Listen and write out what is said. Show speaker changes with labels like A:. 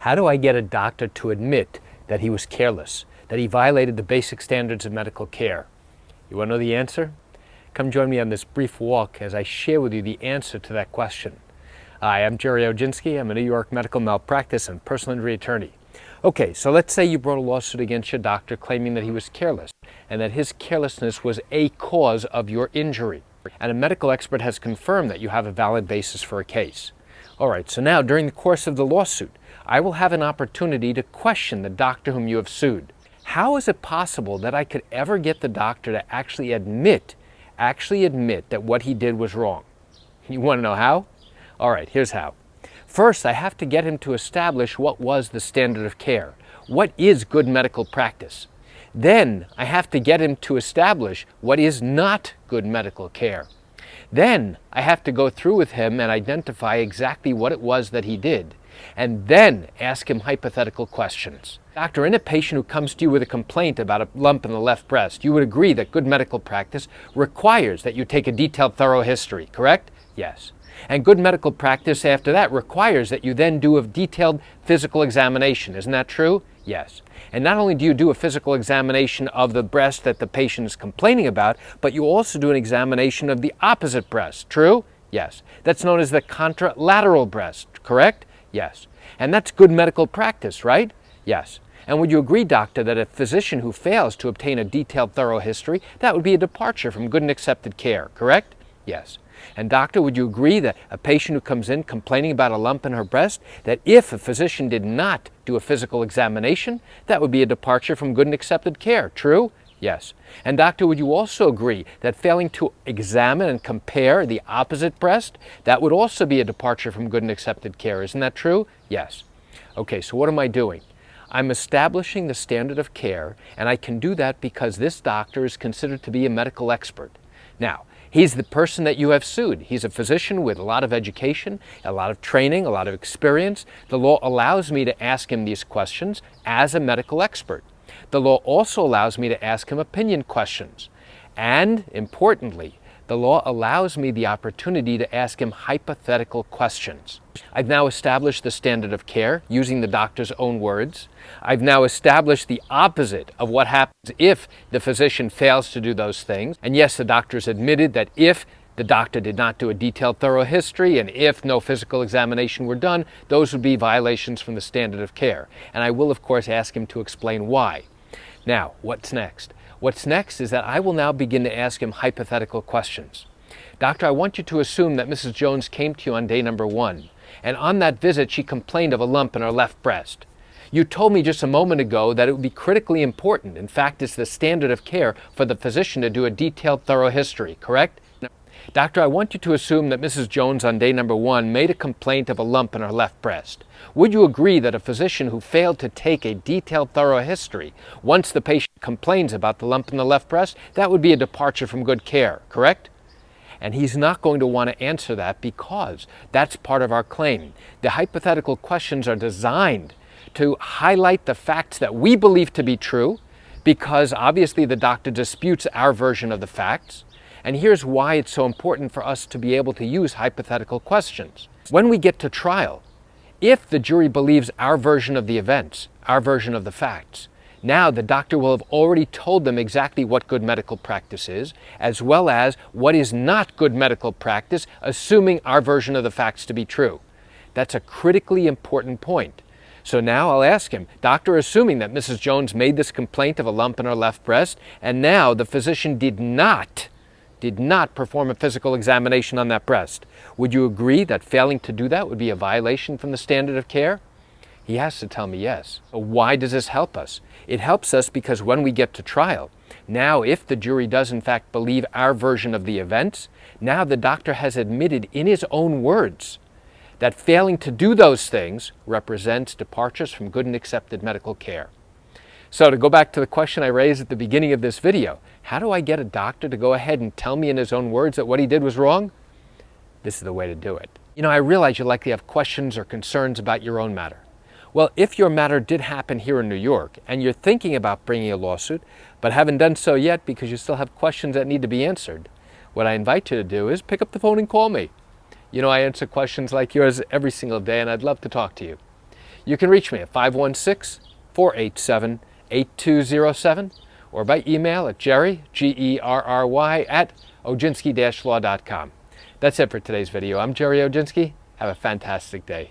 A: How do I get a doctor to admit that he was careless, that he violated the basic standards of medical care? You want to know the answer? Come join me on this brief walk as I share with you the answer to that question. Hi, I'm Gerry Oginski. I'm a New York medical malpractice and personal injury attorney. Okay, so let's say you brought a lawsuit against your doctor claiming that he was careless and that his carelessness was a cause of your injury. And a medical expert has confirmed that you have a valid basis for a case. All right, so now during the course of the lawsuit, I will have an opportunity to question the doctor whom you have sued. How is it possible that I could ever get the doctor to actually admit that what he did was wrong? You want to know how? All right, here's how. First, I have to get him to establish what was the standard of care. What is good medical practice? Then I have to get him to establish what is not good medical care. Then I have to go through with him and identify exactly what it was that he did, and then ask him hypothetical questions. Doctor, in a patient who comes to you with a complaint about a lump in the left breast, you would agree that good medical practice requires that you take a detailed, thorough history, correct? Yes. And good medical practice after that requires that you then do a detailed physical examination. Isn't that true? Yes. And not only do you do a physical examination of the breast that the patient is complaining about, but you also do an examination of the opposite breast. True? Yes. That's known as the contralateral breast, correct? Yes. And that's good medical practice, right? Yes. And would you agree, doctor, that a physician who fails to obtain a detailed, thorough history, that would be a departure from good and accepted care, correct? Yes. And doctor, would you agree that a patient who comes in complaining about a lump in her breast, that if a physician did not do a physical examination, that would be a departure from good and accepted care, true? Yes. And doctor, would you also agree that failing to examine and compare the opposite breast, that would also be a departure from good and accepted care, isn't that true? Yes. Okay, so what am I doing? I'm establishing the standard of care, and I can do that because this doctor is considered to be a medical expert. Now, he's the person that you have sued. He's a physician with a lot of education, a lot of training, a lot of experience. The law allows me to ask him these questions as a medical expert. The law also allows me to ask him opinion questions. And importantly, the law allows me the opportunity to ask him hypothetical questions. I've now established the standard of care using the doctor's own words. I've now established the opposite of what happens if the physician fails to do those things. And yes, the doctor's admitted that if the doctor did not do a detailed, thorough history and if no physical examination were done, those would be violations from the standard of care. And I will, of course, ask him to explain why. Now, what's next? What's next is that I will now begin to ask him hypothetical questions. Doctor, I want you to assume that Mrs. Jones came to you on day number 1, and on that visit she complained of a lump in her left breast. You told me just a moment ago that it would be critically important, in fact it's the standard of care, for the physician to do a detailed, thorough history, correct? Doctor, I want you to assume that Mrs. Jones on day number 1 made a complaint of a lump in her left breast. Would you agree that a physician who failed to take a detailed, thorough history, once the patient complains about the lump in the left breast, that would be a departure from good care, correct? And he's not going to want to answer that because that's part of our claim. The hypothetical questions are designed to highlight the facts that we believe to be true, because obviously the doctor disputes our version of the facts. And here's why it's so important for us to be able to use hypothetical questions. When we get to trial, if the jury believes our version of the events, our version of the facts, now the doctor will have already told them exactly what good medical practice is, as well as what is not good medical practice, assuming our version of the facts to be true. That's a critically important point. So now I'll ask him, doctor, assuming that Mrs. Jones made this complaint of a lump in her left breast, and now the physician did not perform a physical examination on that breast, would you agree that failing to do that would be a violation from the standard of care? He has to tell me yes. So why does this help us? It helps us because when we get to trial, now if the jury does in fact believe our version of the events, now the doctor has admitted in his own words that failing to do those things represents departures from good and accepted medical care. So to go back to the question I raised at the beginning of this video, how do I get a doctor to go ahead and tell me in his own words that what he did was wrong? This is the way to do it. You know, I realize you likely have questions or concerns about your own matter. Well, if your matter did happen here in New York and you're thinking about bringing a lawsuit, but haven't done so yet because you still have questions that need to be answered, what I invite you to do is pick up the phone and call me. You know, I answer questions like yours every single day and I'd love to talk to you. You can reach me at 516-487-8207 or by email at Gerry, Gerry, at oginski-law.com. That's it for today's video. I'm Gerry Oginski. Have a fantastic day.